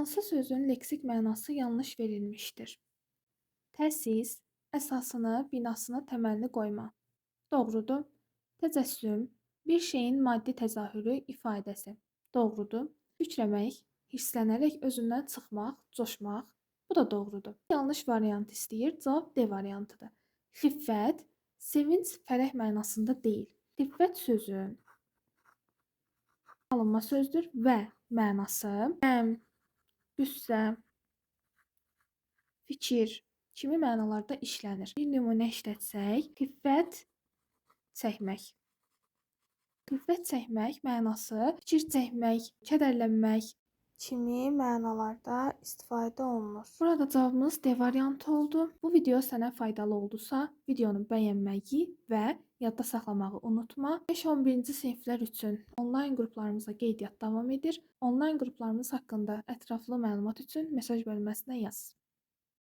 Hansı sözün leksik mənası yanlış verilmişdir? Təsis, əsasını, binasını, təməlini qoyma. Doğrudur. Təcəssüm, bir şeyin maddi təzahürü, ifadəsi. Doğrudur. Kükrəmək, hirslənərək özündən çıxmaq, coşmaq. Bu da doğrudur. Yanlış variant istəyir. Cavab D variantıdır. Xiffət, sevinc, fərəh mənasında deyil. Xiffət sözü alınma sözdür və mənası qəm, qüssə, fikir kimi mənalarda işlənir. Bir nümunə işlətsək, xiffət çəkmək. Xiffət çəkmək mənası fikir çəkmək, kədərlənmək kimi mənalarda istifadə olunur. Burada cavabımız D variantı oldu. Bu video sənə faydalı oldusa, videonu bəyənməyi və yadda saxlamağı unutma. 5-11-ci siniflər üçün onlayn qruplarımıza qeydiyyat davam edir. Onlayn qruplarımız haqqında ətraflı məlumat üçün mesaj bölməsinə yaz.